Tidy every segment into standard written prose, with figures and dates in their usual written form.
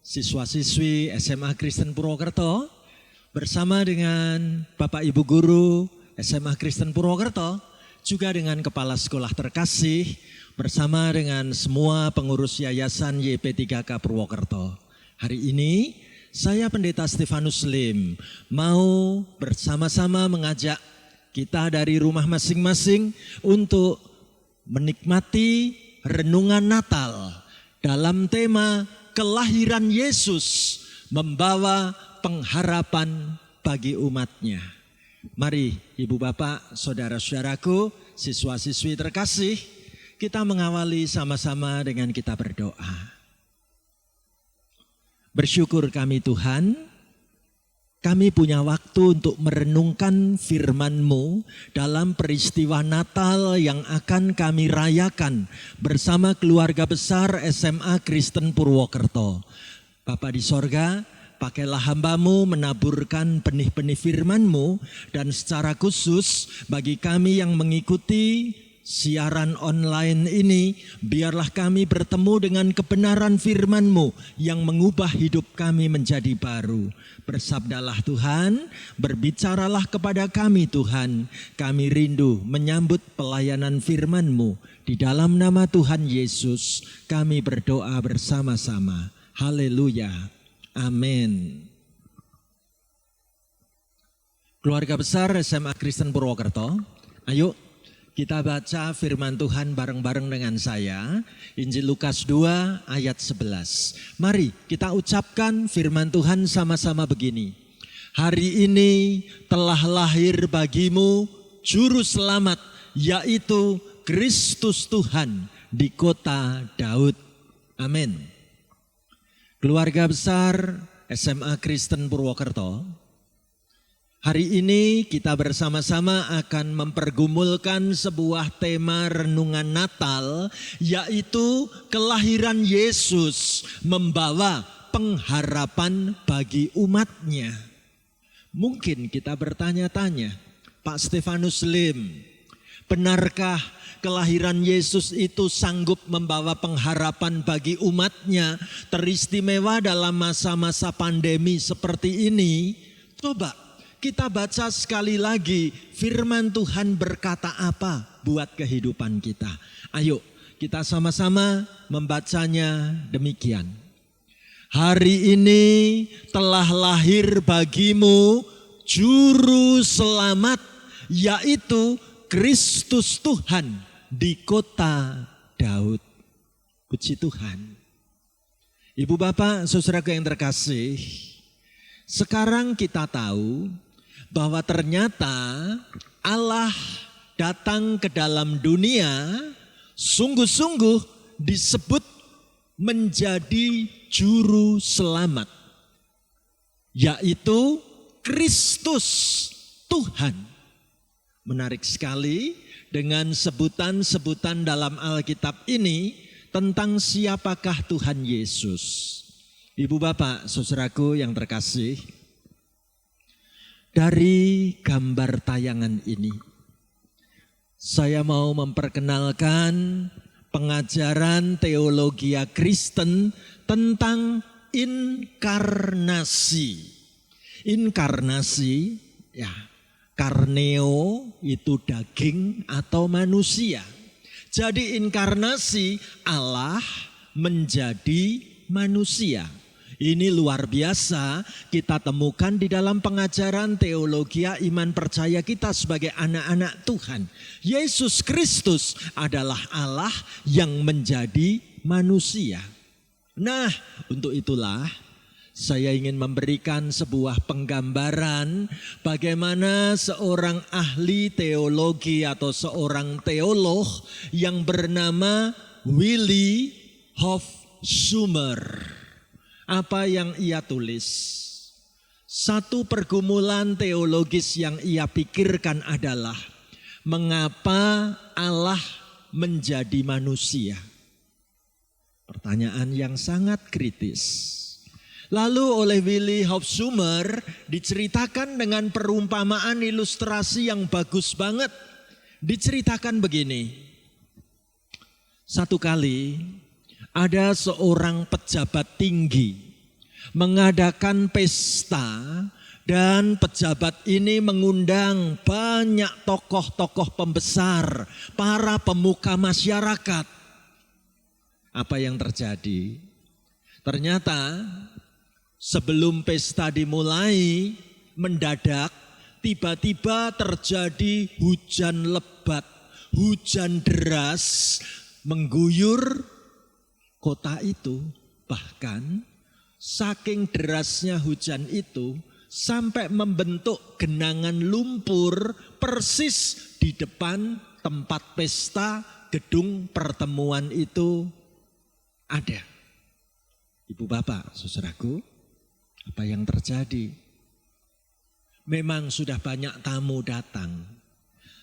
siswa-siswi SMA Kristen Purwokerto bersama dengan Bapak Ibu Guru SMA Kristen Purwokerto, juga dengan Kepala Sekolah terkasih, bersama dengan semua pengurus Yayasan YP3K Purwokerto. Hari ini saya Pendeta Stefanus Lim mau bersama-sama mengajak kita dari rumah masing-masing untuk menikmati renungan Natal dalam tema kelahiran Yesus membawa pengharapan bagi umatnya. Mari Ibu Bapak, Saudara-saudaraku, siswa-siswi terkasih, kita mengawali sama-sama dengan kita berdoa. Bersyukur kami Tuhan, kami punya waktu untuk merenungkan firman-Mu dalam peristiwa Natal yang akan kami rayakan bersama keluarga besar SMA Kristen Purwokerto. Bapa di sorga, pakailah hamba-Mu menaburkan benih-benih firman-Mu, dan secara khusus bagi kami yang mengikuti siaran online ini, biarlah kami bertemu dengan kebenaran firman-Mu yang mengubah hidup kami menjadi baru. Bersabdalah Tuhan, berbicaralah kepada kami Tuhan. Kami rindu menyambut pelayanan firman-Mu. Di dalam nama Tuhan Yesus kami berdoa bersama-sama. Haleluya. Amin. Keluarga besar SMA Kristen Purwokerto, ayo kita baca firman Tuhan bareng-bareng dengan saya, Injil Lukas 2 ayat 11. Mari kita ucapkan firman Tuhan sama-sama begini. Hari ini telah lahir bagimu Juru Selamat, yaitu Kristus Tuhan di kota Daud. Amin. Keluarga besar SMA Kristen Purwokerto, hari ini kita bersama-sama akan mempergumulkan sebuah tema renungan Natal, yaitu kelahiran Yesus membawa pengharapan bagi umatnya. Mungkin kita bertanya-tanya, Pak Stefanus Lim, benarkah kelahiran Yesus itu sanggup membawa pengharapan bagi umatnya, teristimewa dalam masa-masa pandemi seperti ini? Coba kita baca sekali lagi firman Tuhan berkata apa buat kehidupan kita. Ayo kita sama-sama membacanya demikian. Hari ini telah lahir bagimu Juru Selamat, yaitu Kristus Tuhan di kota Daud. Puji Tuhan. Ibu Bapak, saudaraku yang terkasih, sekarang kita tahu bahwa ternyata Allah datang ke dalam dunia sungguh-sungguh disebut menjadi Juru Selamat, yaitu Kristus Tuhan. Menarik sekali dengan sebutan-sebutan dalam Alkitab ini tentang siapakah Tuhan Yesus. Ibu Bapak, saudaraku yang terkasih, dari gambar tayangan ini saya mau memperkenalkan pengajaran teologi Kristen tentang inkarnasi. Inkarnasi, ya, karneo itu daging atau manusia. Jadi inkarnasi, Allah menjadi manusia. Ini luar biasa kita temukan di dalam pengajaran teologi iman percaya kita sebagai anak-anak Tuhan. Yesus Kristus adalah Allah yang menjadi manusia. Nah, untuk itulah saya ingin memberikan sebuah penggambaran bagaimana seorang ahli teologi atau seorang teolog yang bernama Willi Hofsummer. Apa yang ia tulis? Satu pergumulan teologis yang ia pikirkan adalah mengapa Allah menjadi manusia? Pertanyaan yang sangat kritis. Lalu oleh Willi Hofsummer diceritakan dengan perumpamaan ilustrasi yang bagus banget. Diceritakan begini. Satu kali ada seorang pejabat tinggi mengadakan pesta, dan pejabat ini mengundang banyak tokoh-tokoh pembesar, para pemuka masyarakat. Apa yang terjadi? Ternyata sebelum pesta dimulai, mendadak tiba-tiba terjadi hujan lebat, hujan deras mengguyur kota itu. Bahkan saking derasnya hujan itu sampai membentuk genangan lumpur persis di depan tempat pesta, gedung pertemuan itu ada. Ibu bapak, saudaraku, apa yang terjadi? Memang sudah banyak tamu datang.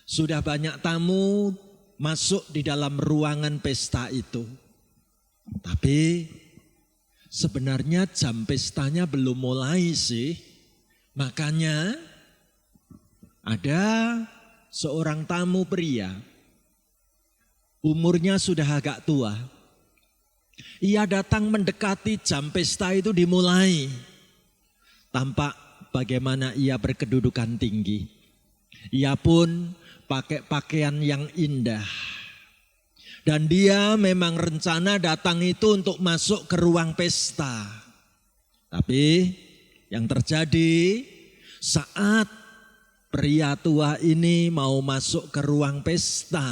Sudah banyak tamu masuk di dalam ruangan pesta itu. Tapi sebenarnya jam pestanya belum mulai sih. Makanya ada seorang tamu pria, umurnya sudah agak tua. Ia datang mendekati jam pesta itu dimulai. Tampak bagaimana ia berkedudukan tinggi. Ia pun pakai pakaian yang indah. Dan dia memang rencana datang itu untuk masuk ke ruang pesta. Tapi yang terjadi saat pria tua ini mau masuk ke ruang pesta,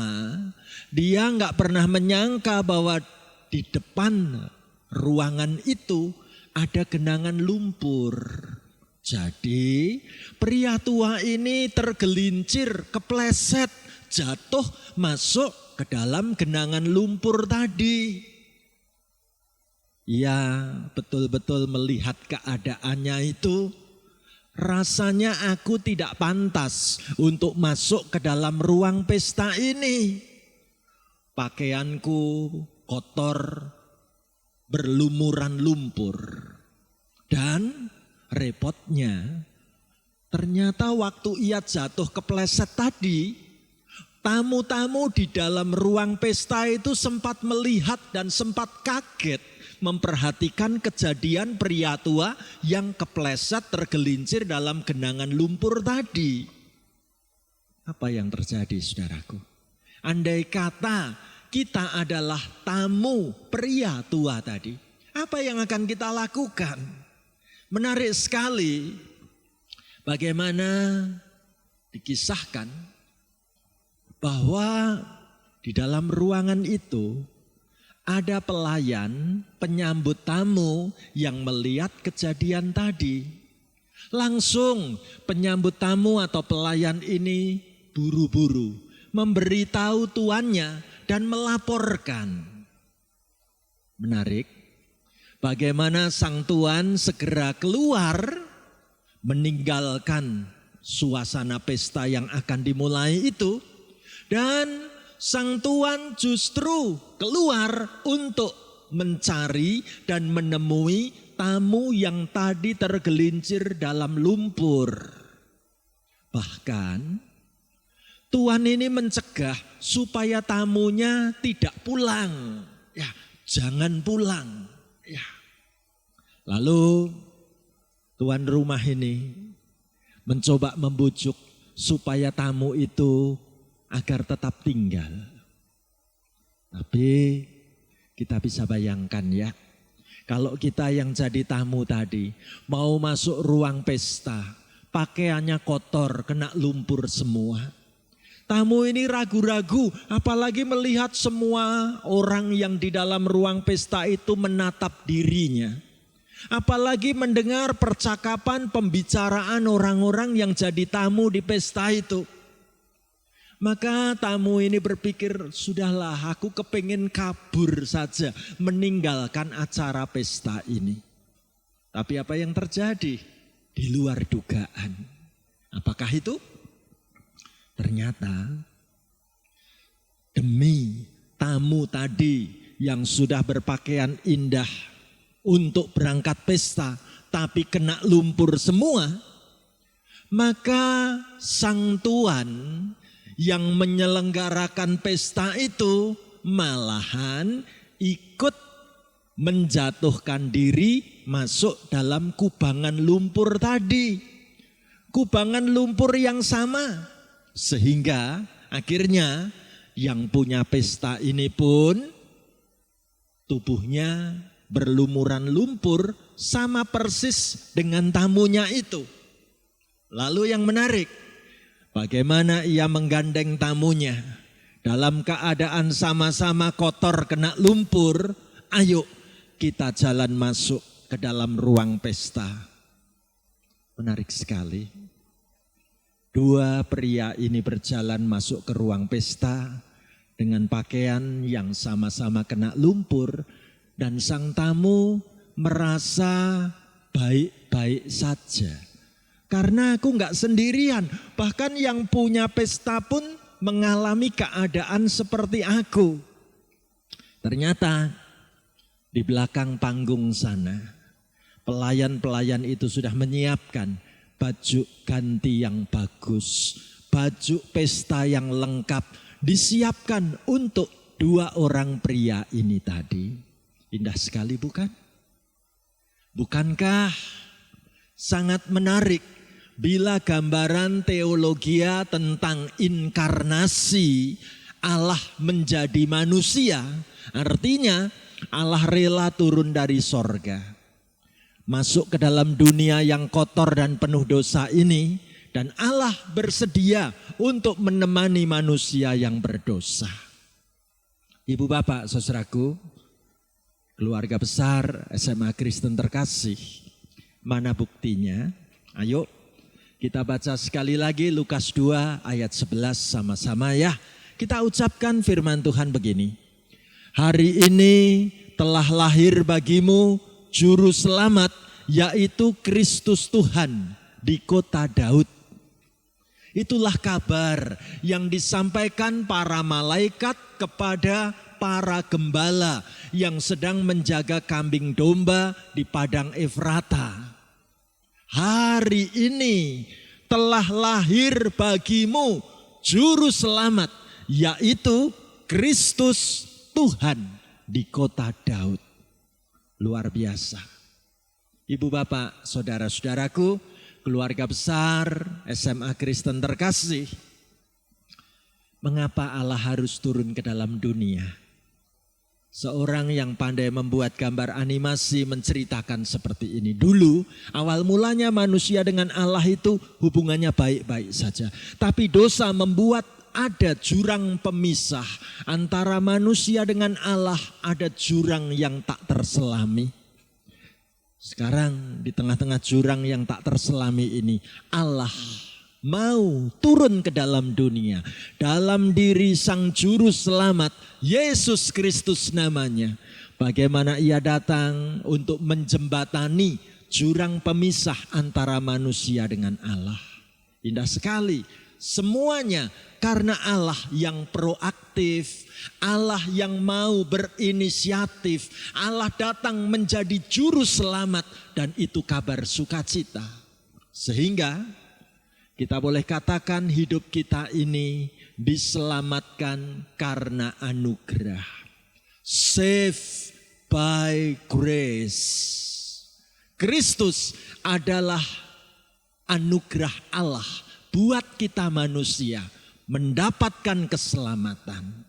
dia nggak pernah menyangka bahwa di depan ruangan itu ada genangan lumpur. Jadi pria tua ini tergelincir, kepleset, jatuh masuk ke dalam genangan lumpur tadi. Ia betul-betul melihat keadaannya itu. Rasanya aku tidak pantas untuk masuk ke dalam ruang pesta ini. Pakaianku kotor, berlumuran lumpur. Dan repotnya, ternyata waktu ia jatuh kepleset tadi, tamu-tamu di dalam ruang pesta itu sempat melihat dan sempat kaget memperhatikan kejadian pria tua yang kepleset tergelincir dalam genangan lumpur tadi. Apa yang terjadi, saudaraku? Andai kata kita adalah tamu pria tua tadi, apa yang akan kita lakukan? Menarik sekali bagaimana dikisahkan bahwa di dalam ruangan itu ada pelayan penyambut tamu yang melihat kejadian tadi. Langsung penyambut tamu atau pelayan ini buru-buru memberitahu tuannya dan melaporkan. Menarik, bagaimana sang tuan segera keluar meninggalkan suasana pesta yang akan dimulai itu. Dan sang tuan justru keluar untuk mencari dan menemui tamu yang tadi tergelincir dalam lumpur. Bahkan tuan ini mencegah supaya tamunya tidak pulang. Ya, jangan pulang. Ya. Lalu tuan rumah ini mencoba membujuk supaya tamu itu agar tetap tinggal. Tapi kita bisa bayangkan ya, kalau kita yang jadi tamu tadi mau masuk ruang pesta, pakaiannya kotor, kena lumpur semua. Tamu ini ragu-ragu, apalagi melihat semua orang yang di dalam ruang pesta itu menatap dirinya. Apalagi mendengar percakapan pembicaraan orang-orang yang jadi tamu di pesta itu. Maka tamu ini berpikir, sudahlah aku kepengen kabur saja, meninggalkan acara pesta ini. Tapi apa yang terjadi? Di luar dugaan. Apakah itu? Ternyata demi tamu tadi yang sudah berpakaian indah untuk berangkat pesta, tapi kena lumpur semua, maka sang tuan yang menyelenggarakan pesta itu malahan ikut menjatuhkan diri masuk dalam kubangan lumpur tadi. Kubangan lumpur yang sama. Sehingga akhirnya yang punya pesta ini pun tubuhnya berlumuran lumpur sama persis dengan tamunya itu. Lalu yang menarik, bagaimana ia menggandeng tamunya dalam keadaan sama-sama kotor kena lumpur. Ayo kita jalan masuk ke dalam ruang pesta. Menarik sekali. Dua pria ini berjalan masuk ke ruang pesta dengan pakaian yang sama-sama kena lumpur, dan sang tamu merasa baik-baik saja. Karena aku enggak sendirian, bahkan yang punya pesta pun mengalami keadaan seperti aku. Ternyata di belakang panggung sana, pelayan-pelayan itu sudah menyiapkan baju ganti yang bagus, baju pesta yang lengkap, disiapkan untuk dua orang pria ini tadi. Indah sekali bukan? Bukankah sangat menarik bila gambaran teologia tentang inkarnasi Allah menjadi manusia, artinya Allah rela turun dari sorga, masuk ke dalam dunia yang kotor dan penuh dosa ini, dan Allah bersedia untuk menemani manusia yang berdosa. Ibu bapak saudaraku, keluarga besar SMA Kristen terkasih, mana buktinya? Ayo kita baca sekali lagi Lukas 2 ayat 11 sama-sama ya. Kita ucapkan firman Tuhan begini. Hari ini telah lahir bagimu juru selamat, yaitu Kristus Tuhan di kota Daud. Itulah kabar yang disampaikan para malaikat kepada para gembala yang sedang menjaga kambing domba di padang Efrata. Hari ini telah lahir bagimu juru selamat, yaitu Kristus Tuhan di kota Daud. Luar biasa. Ibu bapak, saudara-saudaraku, keluarga besar SMA Kristen terkasih. Mengapa Allah harus turun ke dalam dunia? Seorang yang pandai membuat gambar animasi menceritakan seperti ini. Dulu awal mulanya manusia dengan Allah itu hubungannya baik-baik saja. Tapi dosa membuat ada jurang pemisah antara manusia dengan Allah, ada jurang yang tak terselami. Sekarang di tengah-tengah jurang yang tak terselami ini, Allah mau turun ke dalam dunia. Dalam diri sang juru selamat, Yesus Kristus namanya. Bagaimana ia datang untuk menjembatani jurang pemisah antara manusia dengan Allah. Indah sekali. Semuanya karena Allah yang proaktif, Allah yang mau berinisiatif, Allah datang menjadi juru selamat, dan itu kabar sukacita. Sehingga kita boleh katakan hidup kita ini diselamatkan karena anugerah. Saved by grace. Kristus adalah anugerah Allah buat kita manusia mendapatkan keselamatan.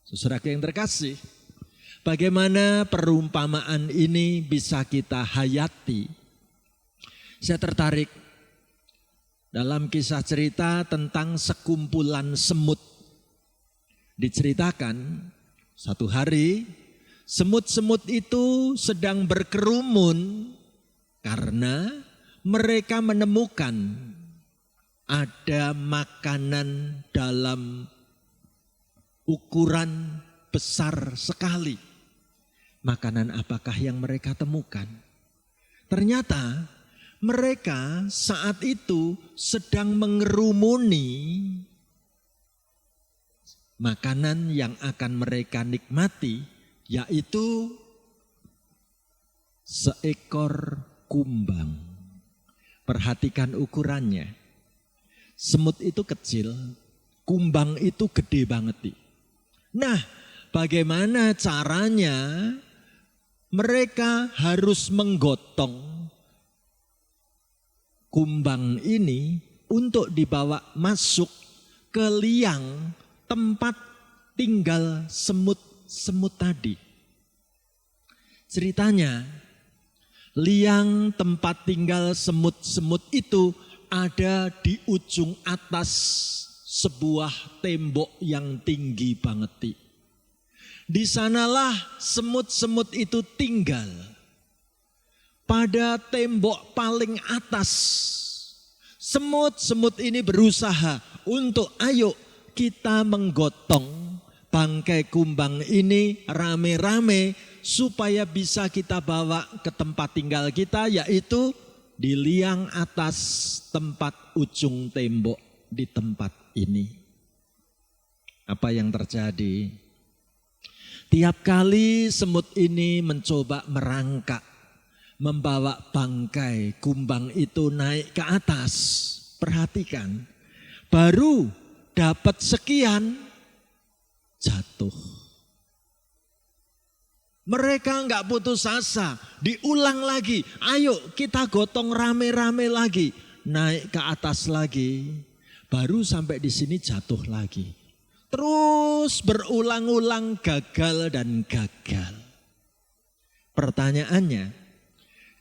Saudara yang terkasih, bagaimana perumpamaan ini bisa kita hayati? Saya tertarik dalam kisah cerita tentang sekumpulan semut. Diceritakan satu hari semut-semut itu sedang berkerumun karena mereka menemukan ada makanan dalam ukuran besar sekali. Makanan apakah yang mereka temukan? Ternyata mereka saat itu sedang mengerumuni makanan yang akan mereka nikmati, yaitu seekor kumbang. Perhatikan ukurannya. Semut itu kecil, kumbang itu gede banget. Nah, bagaimana caranya mereka harus menggotong kumbang ini untuk dibawa masuk ke liang tempat tinggal semut-semut tadi. Ceritanya, liang tempat tinggal semut-semut itu ada di ujung atas sebuah tembok yang tinggi banget. Di sanalah semut-semut itu tinggal. Pada tembok paling atas, semut-semut ini berusaha untuk ayo kita menggotong bangkai kumbang ini rame-rame supaya bisa kita bawa ke tempat tinggal kita, yaitu di liang atas tempat ujung tembok di tempat ini. Apa yang terjadi? Tiap kali semut ini mencoba merangkak, membawa bangkai kumbang itu naik ke atas. Perhatikan, baru dapat sekian, jatuh. Mereka enggak putus asa, diulang lagi. Ayo kita gotong rame-rame lagi, naik ke atas lagi. Baru sampai di sini jatuh lagi. Terus berulang-ulang gagal dan gagal. Pertanyaannya,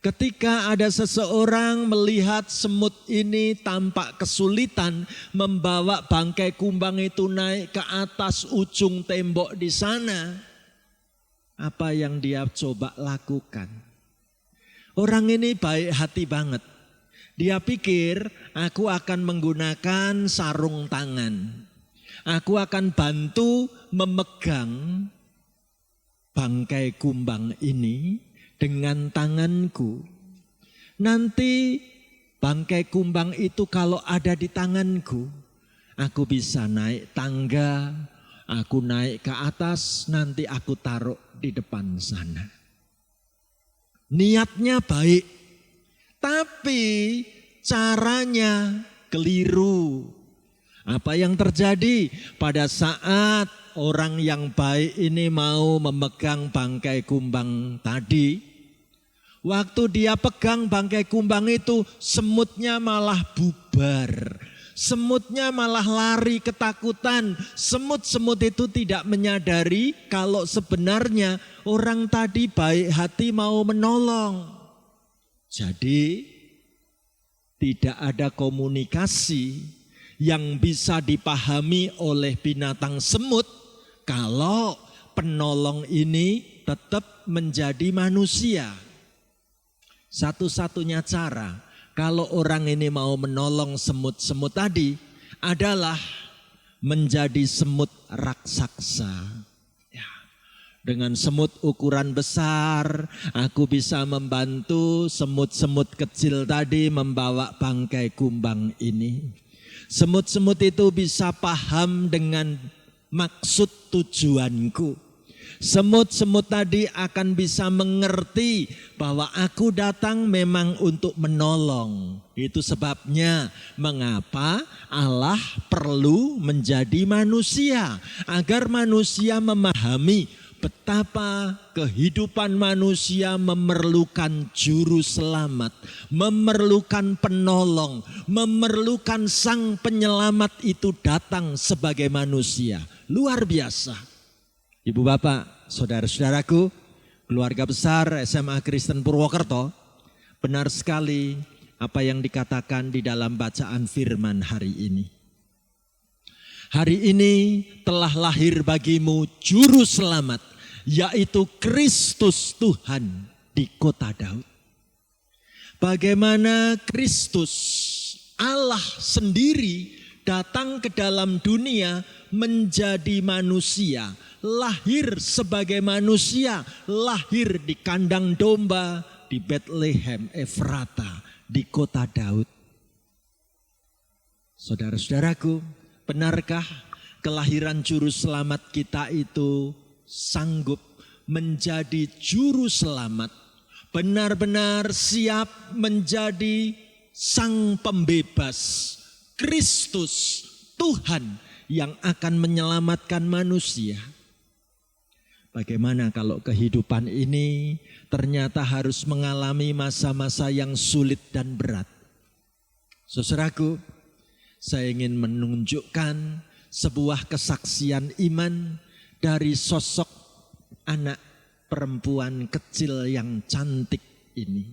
ketika ada seseorang melihat semut ini tampak kesulitan membawa bangkai kumbang itu naik ke atas ujung tembok di sana, apa yang dia coba lakukan? Orang ini baik hati banget. Dia pikir, aku akan menggunakan sarung tangan. Aku akan bantu memegang bangkai kumbang ini dengan tanganku. Nanti bangkai kumbang itu kalau ada di tanganku, aku bisa naik tangga, aku naik ke atas, nanti aku taruh di depan sana. Niatnya baik, tapi caranya keliru. Apa yang terjadi pada saat orang yang baik ini mau memegang bangkai kumbang tadi? Waktu dia pegang bangkai kumbang itu, semutnya malah bubar. Semutnya malah lari ketakutan. Semut-semut itu tidak menyadari kalau sebenarnya orang tadi baik hati mau menolong. Jadi tidak ada komunikasi yang bisa dipahami oleh binatang semut kalau penolong ini tetap menjadi manusia. Satu-satunya cara kalau orang ini mau menolong semut-semut tadi adalah menjadi semut raksasa. Ya, dengan semut ukuran besar, aku bisa membantu semut-semut kecil tadi membawa bangkai kumbang ini. Semut-semut itu bisa paham dengan maksud tujuanku. Semut-semut tadi akan bisa mengerti bahwa aku datang memang untuk menolong. Itu sebabnya mengapa Allah perlu menjadi manusia. Agar manusia memahami betapa kehidupan manusia memerlukan juru selamat, memerlukan penolong, memerlukan sang penyelamat itu datang sebagai manusia. Luar biasa. Ibu bapak, saudara-saudaraku, keluarga besar SMA Kristen Purwokerto, benar sekali apa yang dikatakan di dalam bacaan firman hari ini. Hari ini telah lahir bagimu juru selamat, yaitu Kristus Tuhan di kota Daud. Bagaimana Kristus Allah sendiri datang ke dalam dunia menjadi manusia, lahir sebagai manusia, lahir di kandang domba di Bethlehem Efrata di kota Daud. Saudara-saudaraku, benarkah kelahiran juru selamat kita itu sanggup menjadi juru selamat, benar-benar siap menjadi sang pembebas, Kristus Tuhan yang akan menyelamatkan manusia? Bagaimana kalau kehidupan ini ternyata harus mengalami masa-masa yang sulit dan berat. Saudaraku, saya ingin menunjukkan sebuah kesaksian iman dari sosok anak perempuan kecil yang cantik ini.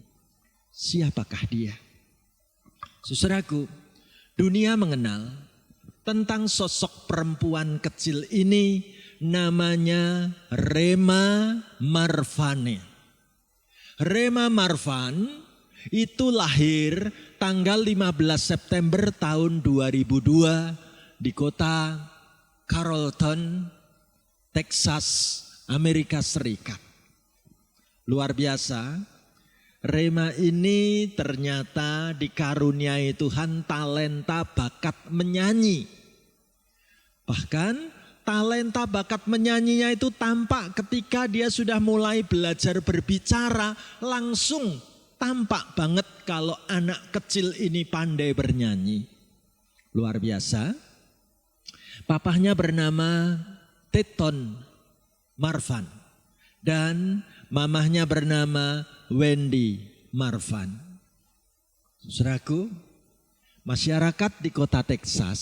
Siapakah dia? Saudaraku, dunia mengenal tentang sosok perempuan kecil ini, namanya Rema Marvane. Rema Marvan itu lahir tanggal 15 September tahun 2002 di kota Carrollton, Texas, Amerika Serikat. Luar biasa, Rema ini ternyata dikaruniai Tuhan talenta bakat menyanyi. Bahkan talenta bakat menyanyinya itu tampak ketika dia sudah mulai belajar berbicara, langsung tampak banget kalau anak kecil ini pandai bernyanyi. Luar biasa. Papahnya bernama Teton Marvan dan mamahnya bernama Wendy Marvan. Saudaraku, masyarakat di kota Texas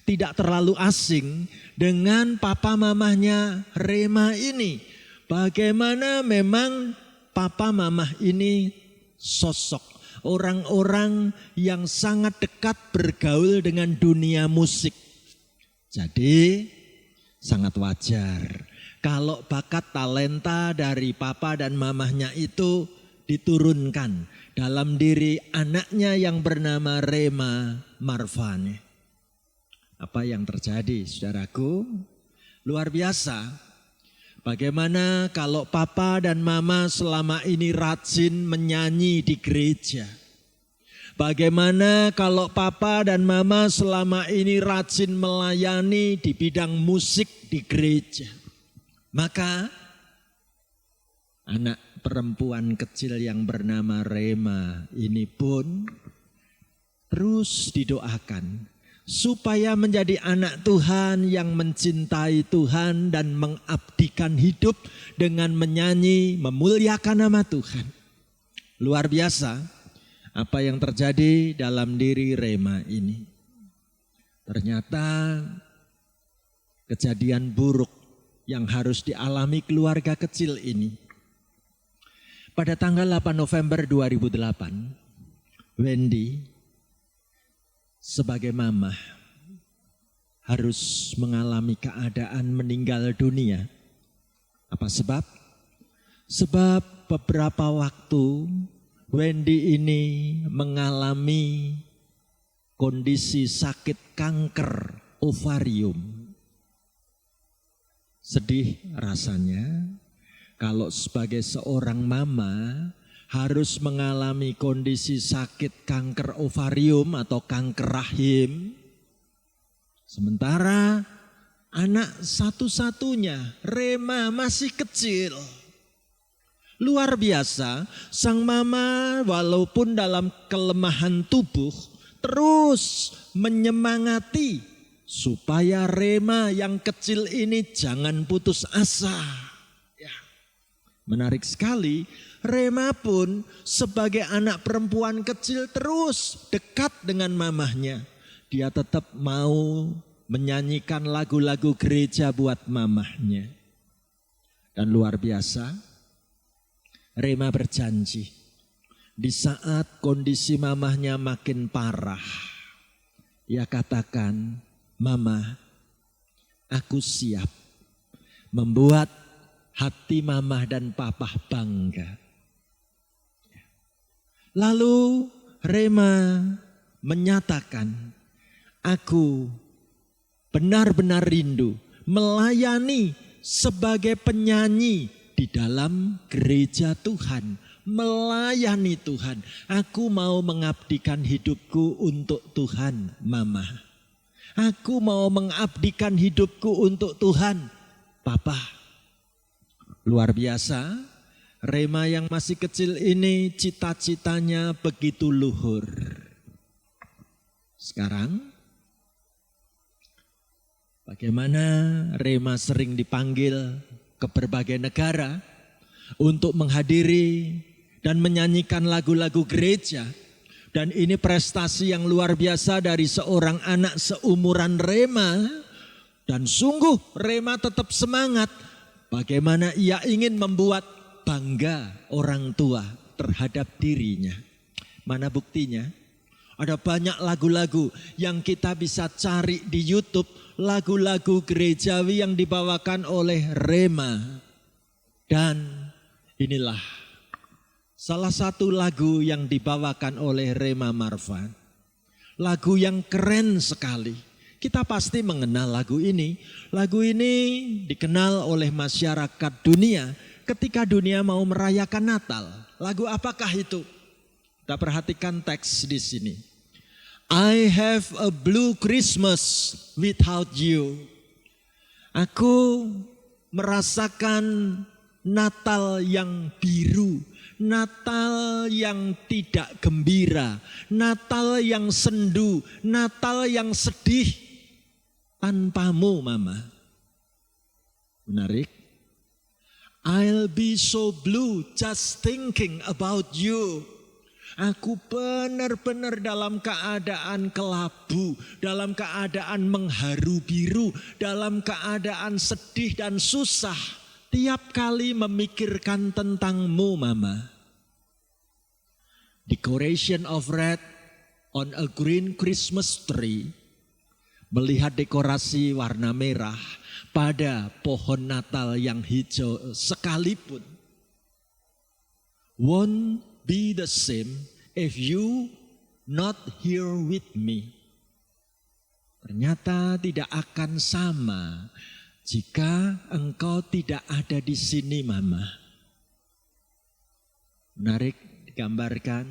tidak terlalu asing dengan papa mamahnya Rema ini. Bagaimana memang papa mamah ini sosok orang-orang yang sangat dekat bergaul dengan dunia musik. Jadi sangat wajar kalau bakat talenta dari papa dan mamahnya itu diturunkan dalam diri anaknya yang bernama Rema Marvane. Apa yang terjadi, saudaraku? Luar biasa. Bagaimana kalau papa dan mama selama ini rajin menyanyi di gereja? Bagaimana kalau papa dan mama selama ini rajin melayani di bidang musik di gereja? Maka anak perempuan kecil yang bernama Rema ini pun terus didoakan supaya menjadi anak Tuhan yang mencintai Tuhan dan mengabdikan hidup dengan menyanyi memuliakan nama Tuhan. Luar biasa apa yang terjadi dalam diri Rema ini. Ternyata kejadian buruk yang harus dialami keluarga kecil ini. Pada tanggal 8 November 2008, Wendy sebagai mama harus mengalami keadaan meninggal dunia. Apa sebab? Sebab beberapa waktu Wendy ini mengalami kondisi sakit kanker ovarium. Sedih rasanya kalau sebagai seorang mama harus mengalami kondisi sakit kanker ovarium atau kanker rahim. Sementara anak satu-satunya Rema masih kecil. Luar biasa, sang mama walaupun dalam kelemahan tubuh terus menyemangati supaya Rema yang kecil ini jangan putus asa. Ya. Menarik sekali. Rema pun sebagai anak perempuan kecil terus dekat dengan mamahnya. Dia tetap mau menyanyikan lagu-lagu gereja buat mamahnya. Dan luar biasa, Rema berjanji di saat kondisi mamahnya makin parah. Dia katakan, "Mama, aku siap membuat hati mamah dan papa bangga." Lalu Rema menyatakan, "Aku benar-benar rindu melayani sebagai penyanyi di dalam gereja Tuhan. Melayani Tuhan. Aku mau mengabdikan hidupku untuk Tuhan, Mama. Aku mau mengabdikan hidupku untuk Tuhan, Papa." Luar biasa. Rema yang masih kecil ini cita-citanya begitu luhur. Sekarang bagaimana Rema sering dipanggil ke berbagai negara untuk menghadiri dan menyanyikan lagu-lagu gereja. Dan ini prestasi yang luar biasa dari seorang anak seumuran Rema. Dan sungguh Rema tetap semangat. Bagaimana ia ingin membuat bangga orang tua terhadap dirinya. Mana buktinya? Ada banyak lagu-lagu yang kita bisa cari di YouTube. Lagu-lagu gerejawi yang dibawakan oleh Rema. Dan inilah salah satu lagu yang dibawakan oleh Rema Marvan. Lagu yang keren sekali. Kita pasti mengenal lagu ini. Lagu ini dikenal oleh masyarakat dunia ketika dunia mau merayakan Natal. Lagu apakah itu? Kita perhatikan teks di sini. I have a blue Christmas without you. Aku merasakan Natal yang biru, Natal yang tidak gembira, Natal yang sendu, Natal yang sedih tanpamu, Mama. Menarik. I'll be so blue just thinking about you. Aku benar-benar dalam keadaan kelabu, dalam keadaan mengharu biru, dalam keadaan sedih dan susah. Tiap kali memikirkan tentangmu, Mama. Decoration of red on a green Christmas tree. Melihat dekorasi warna merah pada pohon Natal yang hijau sekalipun. Won't be the same if you not here with me. Ternyata tidak akan sama jika engkau tidak ada di sini, Mama. Menarik digambarkan.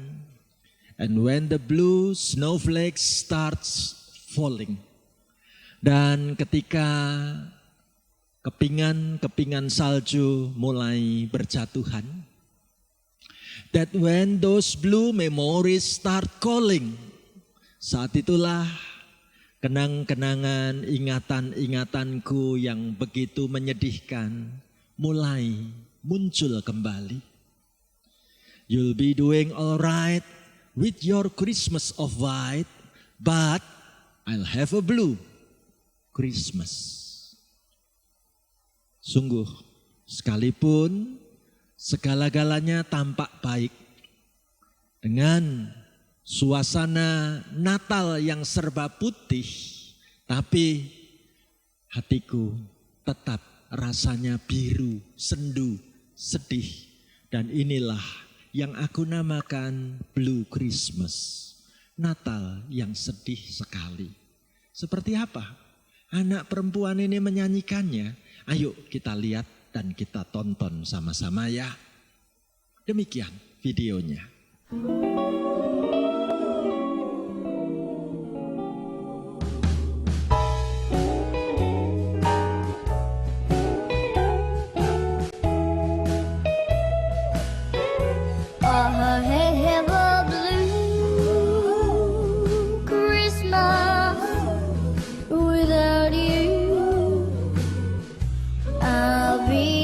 And when the blue snowflakes starts falling. Dan ketika kepingan salju mulai berjatuhan. That when those blue memories start calling. Saat itulah kenang-kenangan, ingatan-ingatanku yang begitu menyedihkan mulai muncul kembali. You'll be doing all right with your Christmas of white, but I'll have a blue Christmas. Sungguh, sekalipun segala-galanya tampak baik dengan suasana Natal yang serba putih, tapi hatiku tetap rasanya biru, sendu, sedih. Dan inilah yang aku namakan Blue Christmas. Natal yang sedih sekali. Seperti apa anak perempuan ini menyanyikannya? Ayo kita lihat dan kita tonton sama-sama ya. Demikian videonya.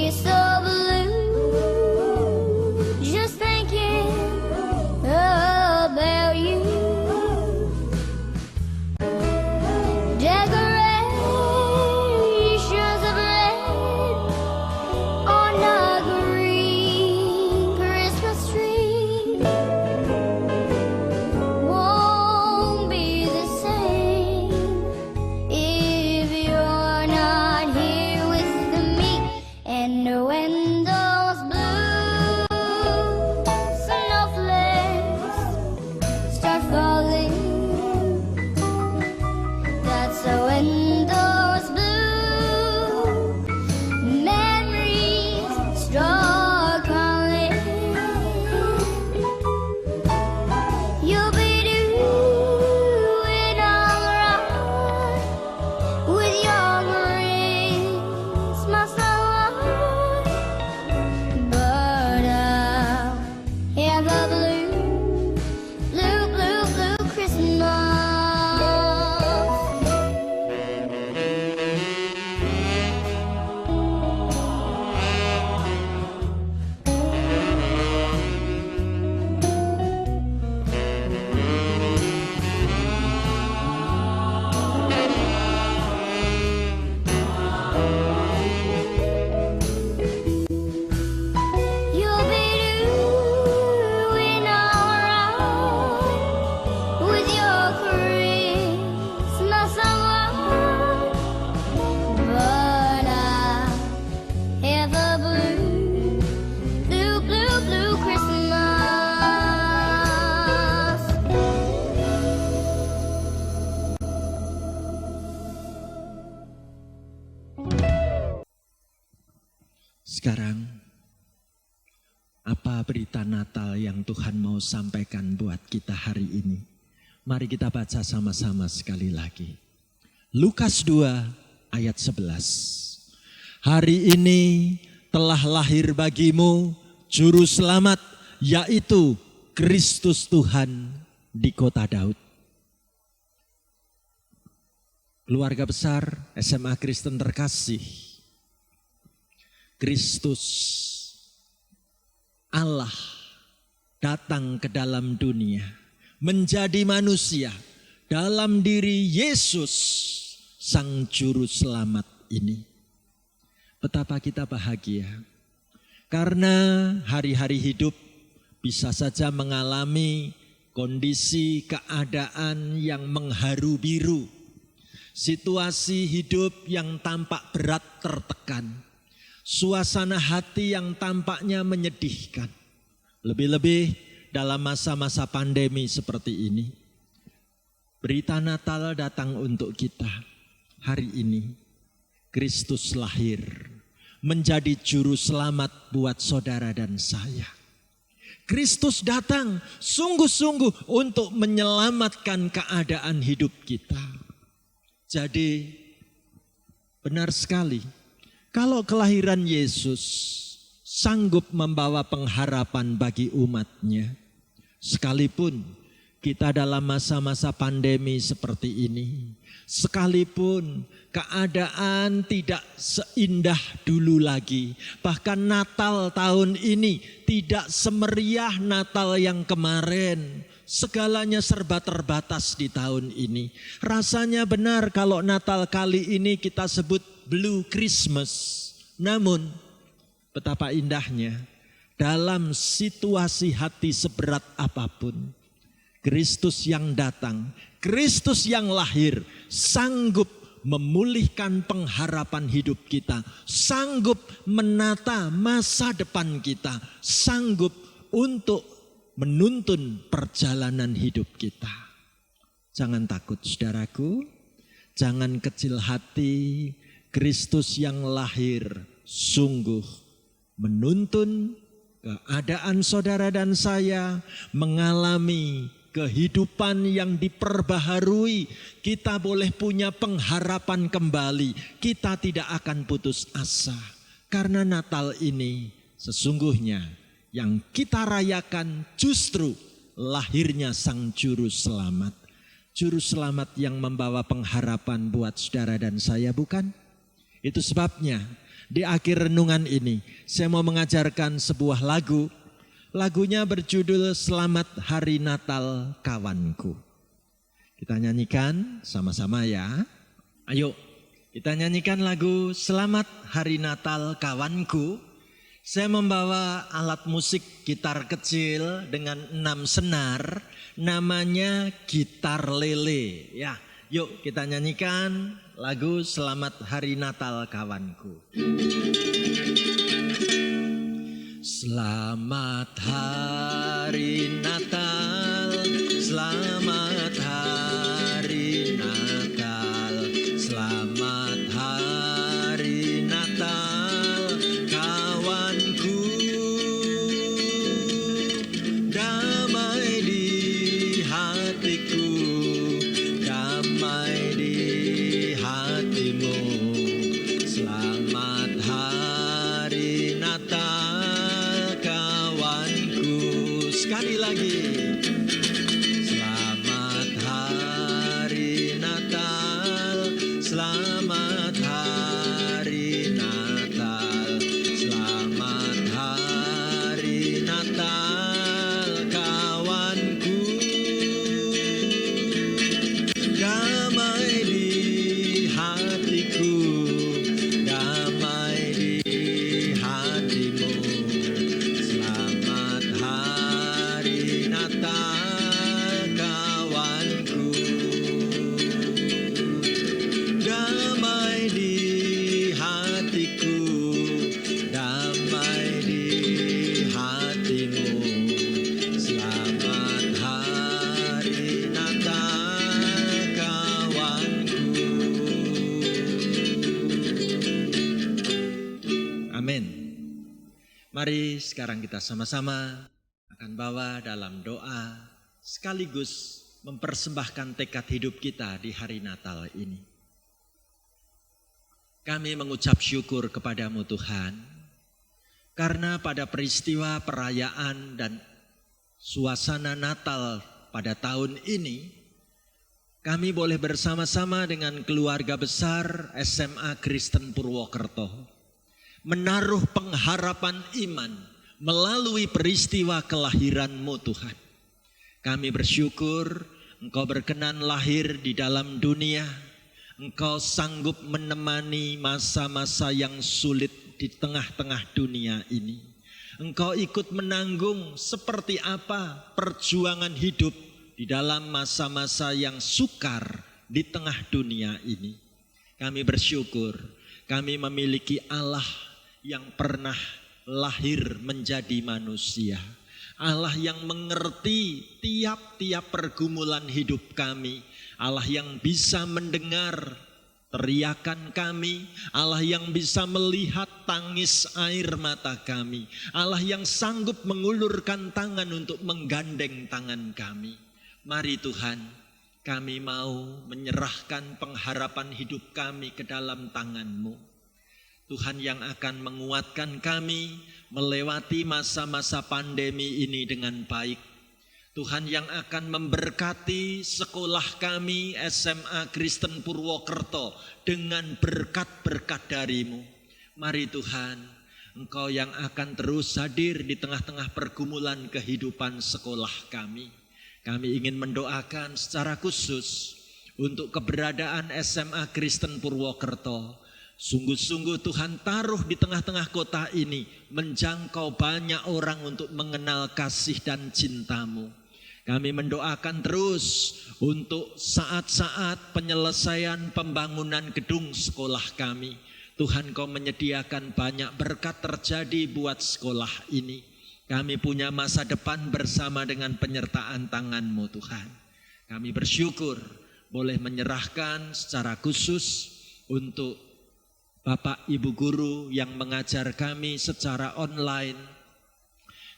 So blue, just thinking Sekarang, apa berita Natal yang Tuhan mau sampaikan buat kita hari ini? Mari kita baca sama-sama sekali lagi. Lukas 2 ayat 11. Hari ini telah lahir bagimu Juru Selamat, yaitu Kristus Tuhan di kota Daud. Keluarga besar SMA Kristen terkasih, Kristus Allah datang ke dalam dunia, menjadi manusia dalam diri Yesus, Sang Juru Selamat ini. Betapa kita bahagia, karena hari-hari hidup bisa saja mengalami kondisi keadaan yang mengharu biru, situasi hidup yang tampak berat tertekan, suasana hati yang tampaknya menyedihkan. Lebih-lebih dalam masa-masa pandemi seperti ini. Berita Natal datang untuk kita. Hari ini Kristus lahir menjadi juru selamat buat saudara dan saya. Kristus datang sungguh-sungguh untuk menyelamatkan keadaan hidup kita. Jadi benar sekali, kalau kelahiran Yesus sanggup membawa pengharapan bagi umatnya, sekalipun kita dalam masa-masa pandemi seperti ini, sekalipun keadaan tidak seindah dulu lagi, bahkan Natal tahun ini tidak semeriah Natal yang kemarin. Segalanya serba terbatas di tahun ini. Rasanya benar kalau Natal kali ini kita sebut Blue Christmas. Namun betapa indahnya dalam situasi hati seberat apapun, Kristus yang datang, Kristus yang lahir, sanggup memulihkan pengharapan hidup kita, sanggup menata masa depan kita, sanggup untuk menuntun perjalanan hidup kita. Jangan takut saudaraku, jangan kecil hati. Kristus yang lahir sungguh menuntun keadaan saudara dan saya mengalami kehidupan yang diperbaharui. Kita boleh punya pengharapan kembali. Kita tidak akan putus asa. Karena Natal ini sesungguhnya yang kita rayakan justru lahirnya Sang Juru Selamat. Juru Selamat yang membawa pengharapan buat saudara dan saya, bukan? Itu sebabnya di akhir renungan ini saya mau mengajarkan sebuah lagu. Lagunya berjudul Selamat Hari Natal Kawanku. Kita nyanyikan sama-sama ya. Ayo kita nyanyikan lagu Selamat Hari Natal Kawanku. Saya membawa alat musik gitar kecil dengan 6 senar, namanya gitar lele. Ya, yuk kita nyanyikan lagu Selamat Hari Natal Kawanku. Selamat Hari Natal, selamat Hari Natal, selamat Hari Natal. Sekali lagi. Selamat Hari Natal, selamat Hari Natal, selamat Hari Natal kawanku. Damai di hatiku, damai di hatimu. Selamat Hari Natal kawanku, damai di hatiku, damai di hatimu. Selamat Hari Natal kawanku. Amin. Mari sekarang kita sama-sama akan bawa dalam doa sekaligus mempersembahkan tekad hidup kita di hari Natal ini. Kami mengucap syukur kepadamu Tuhan, karena pada peristiwa perayaan dan suasana Natal pada tahun ini, kami boleh bersama-sama dengan keluarga besar SMA Kristen Purwokerto menaruh pengharapan iman melalui peristiwa kelahiran-Mu Tuhan. Kami bersyukur Engkau berkenan lahir di dalam dunia. Engkau sanggup menemani masa-masa yang sulit di tengah-tengah dunia ini. Engkau ikut menanggung seperti apa perjuangan hidup di dalam masa-masa yang sukar di tengah dunia ini. Kami bersyukur kami memiliki Allah yang pernah lahir menjadi manusia. Allah yang mengerti tiap-tiap pergumulan hidup kami. Allah yang bisa mendengar teriakan kami. Allah yang bisa melihat tangis air mata kami. Allah yang sanggup mengulurkan tangan untuk menggandeng tangan kami. Mari Tuhan, kami mau menyerahkan pengharapan hidup kami ke dalam tangan-Mu. Tuhan yang akan menguatkan kami melewati masa-masa pandemi ini dengan baik. Tuhan yang akan memberkati sekolah kami SMA Kristen Purwokerto dengan berkat-berkat dari-Mu. Mari Tuhan, Engkau yang akan terus hadir di tengah-tengah pergumulan kehidupan sekolah kami. Kami ingin mendoakan secara khusus untuk keberadaan SMA Kristen Purwokerto. Sungguh-sungguh Tuhan taruh di tengah-tengah kota ini menjangkau banyak orang untuk mengenal kasih dan cinta-Mu. Kami mendoakan terus untuk saat-saat penyelesaian pembangunan gedung sekolah kami. Tuhan Kau menyediakan banyak berkat terjadi buat sekolah ini. Kami punya masa depan bersama dengan penyertaan tangan-Mu Tuhan. Kami bersyukur boleh menyerahkan secara khusus untuk Bapak Ibu Guru yang mengajar kami secara online.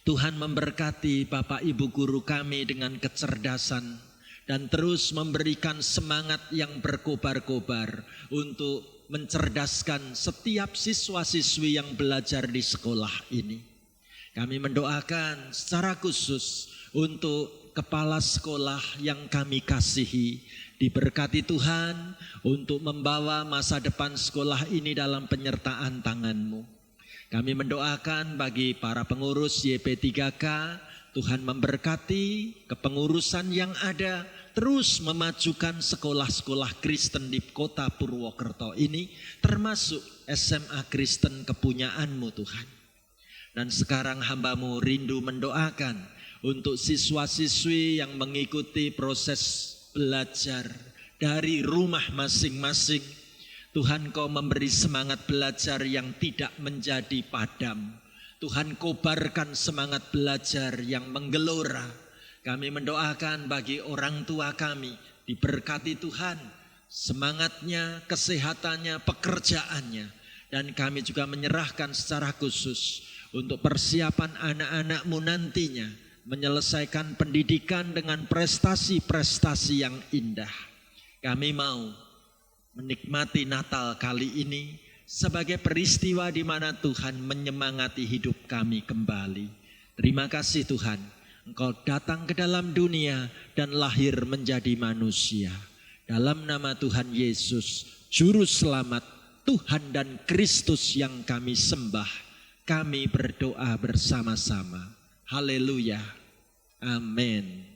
Tuhan memberkati Bapak Ibu Guru kami dengan kecerdasan dan terus memberikan semangat yang berkobar-kobar untuk mencerdaskan setiap siswa-siswi yang belajar di sekolah ini. Kami mendoakan secara khusus untuk kepala sekolah yang kami kasihi. Diberkati Tuhan untuk membawa masa depan sekolah ini dalam penyertaan tangan-Mu. Kami mendoakan bagi para pengurus YP3K, Tuhan memberkati kepengurusan yang ada, terus memajukan sekolah-sekolah Kristen di kota Purwokerto ini, termasuk SMA Kristen kepunyaan-Mu Tuhan. Dan sekarang hamba-Mu rindu mendoakan untuk siswa-siswi yang mengikuti proses belajar dari rumah masing-masing. Tuhan Kau memberi semangat belajar yang tidak menjadi padam. Tuhan kobarkan semangat belajar yang menggelora. Kami mendoakan bagi orang tua kami, diberkati Tuhan semangatnya, kesehatannya, pekerjaannya. Dan kami juga menyerahkan secara khusus untuk persiapan anak-anak-Mu nantinya menyelesaikan pendidikan dengan prestasi-prestasi yang indah. Kami mau menikmati Natal kali ini sebagai peristiwa di mana Tuhan menyemangati hidup kami kembali. Terima kasih Tuhan, Engkau datang ke dalam dunia dan lahir menjadi manusia. Dalam nama Tuhan Yesus, Juru Selamat, Tuhan dan Kristus yang kami sembah, kami berdoa bersama-sama. Haleluya. Amin.